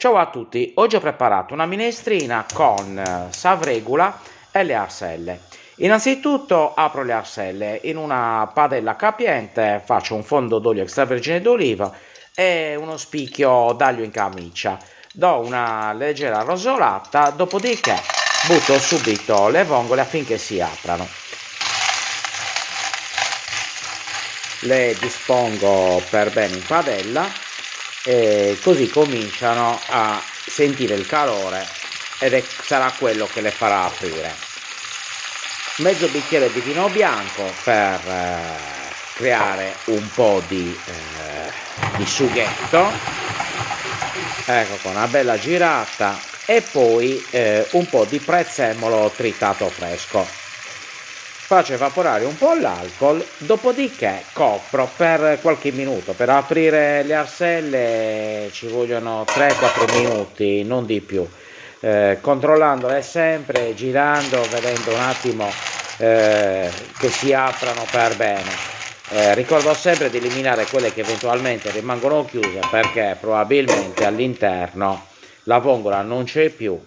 Ciao a tutti, oggi ho preparato una minestrina con savregula e le arselle. Innanzitutto apro le arselle, in una padella capiente faccio un fondo d'olio extravergine d'oliva e uno spicchio d'aglio in camicia. Do una leggera rosolata, dopodiché butto subito le vongole affinché si aprano. Le dispongo per bene in padella e così cominciano a sentire il calore sarà quello che le farà aprire. Mezzo bicchiere di vino bianco per creare un po' di sughetto, ecco, con una bella girata, e poi un po' di prezzemolo tritato fresco. Faccio evaporare un po' l'alcol, dopodiché copro per qualche minuto. Per aprire le arselle ci vogliono 3-4 minuti, non di più, controllandole sempre, girando, vedendo un attimo che si aprano per bene. Ricordo sempre di eliminare quelle che eventualmente rimangono chiuse, perché probabilmente all'interno la vongola non c'è più,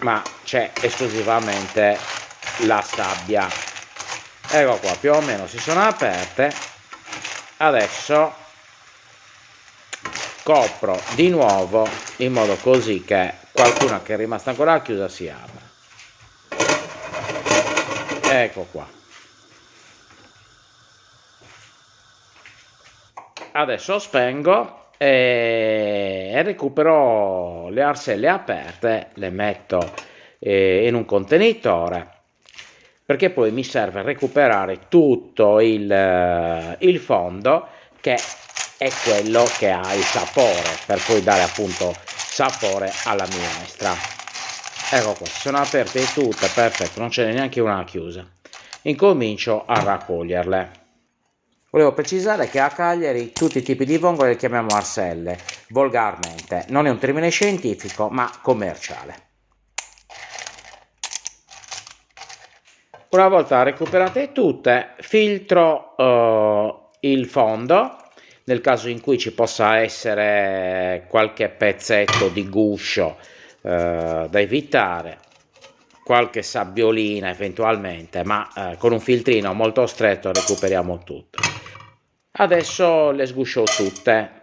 ma c'è esclusivamente la sabbia. Ecco qua, più o meno si sono aperte. Adesso copro di nuovo in modo così che qualcuna che è rimasta ancora chiusa si apra. Ecco qua. Adesso spengo e recupero le arselle aperte, le metto in un contenitore, perché poi mi serve recuperare tutto il fondo, che è quello che ha il sapore, per poi dare appunto sapore alla minestra. Ecco qua, si sono aperte tutte, perfetto, non ce n'è neanche una chiusa. Incomincio a raccoglierle. Volevo precisare che a Cagliari tutti i tipi di vongole li chiamiamo arselle, volgarmente. Non è un termine scientifico, ma commerciale. Una volta recuperate tutte, filtro il fondo, nel caso in cui ci possa essere qualche pezzetto di guscio da evitare, qualche sabbiolina eventualmente, ma con un filtrino molto stretto recuperiamo tutto. Adesso le sguscio tutte,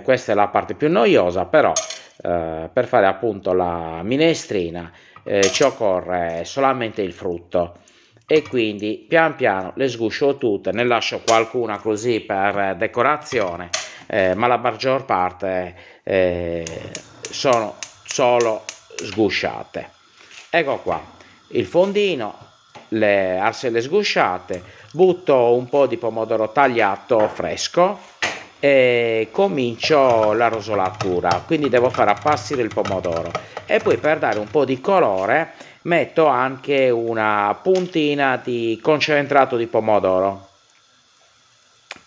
questa è la parte più noiosa, però per fare appunto la minestrina ci occorre solamente il frutto, e quindi pian piano le sguscio tutte, ne lascio qualcuna così per decorazione, ma la maggior parte sono solo sgusciate. Ecco qua il fondino, le arselle sgusciate, butto un po' di pomodoro tagliato fresco e comincio la rosolatura, quindi devo far appassire il pomodoro, e poi per dare un po' di colore metto anche una puntina di concentrato di pomodoro,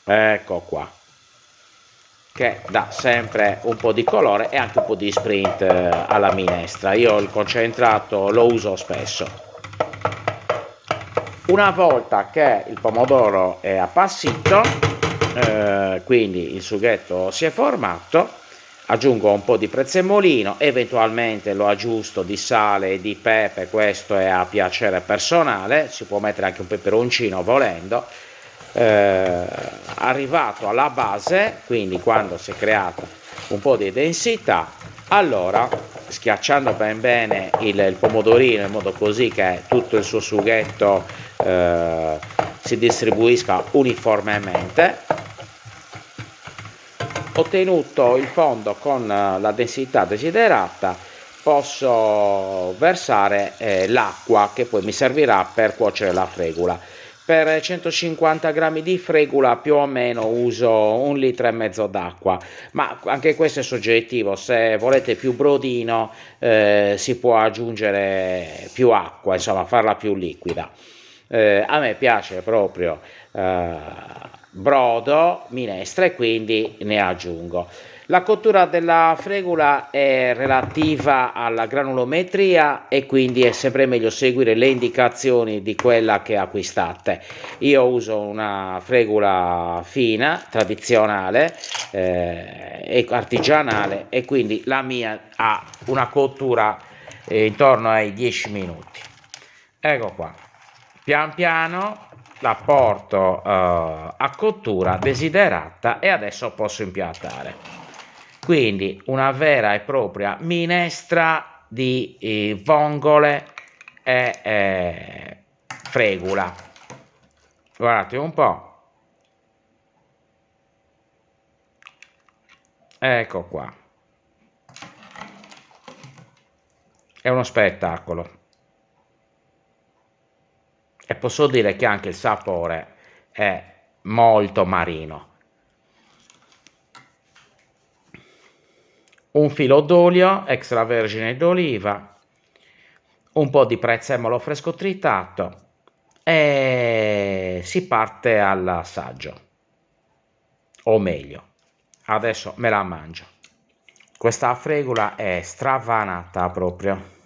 ecco qua, che dà sempre un po' di colore e anche un po' di sprint alla minestra. Io il concentrato lo uso spesso. Una volta che il pomodoro è appassito, quindi il sughetto si è formato, aggiungo un po' di prezzemolino, eventualmente lo aggiusto di sale e di pepe, questo è a piacere personale, si può mettere anche un peperoncino volendo. Arrivato alla base, quindi quando si è creata un po' di densità, allora schiacciando ben bene il pomodorino in modo così che tutto il suo sughetto si distribuisca uniformemente, ottenuto il fondo con la densità desiderata, posso versare l'acqua che poi mi servirà per cuocere la fregula. Per 150 grammi di fregula più o meno uso 1,5 litri d'acqua, ma anche questo è soggettivo. Se volete più brodino si può aggiungere più acqua, insomma farla più liquida. A me piace proprio brodo, minestra, e quindi ne aggiungo. La cottura della fregola è relativa alla granulometria e quindi è sempre meglio seguire le indicazioni di quella che acquistate. Io uso una fregola fina, tradizionale e artigianale, e quindi la mia ha una cottura intorno ai 10 minuti. Ecco qua, pian piano la porto a cottura desiderata e adesso posso impiattare. Quindi una vera e propria minestra di vongole e fregola. Guardate un po'. Ecco qua. È uno spettacolo. E posso dire che anche il sapore è molto marino. Un filo d'olio extravergine d'oliva, un po' di prezzemolo fresco tritato e si parte all'assaggio, o meglio, adesso me la mangio. Questa fregola è stravanata proprio.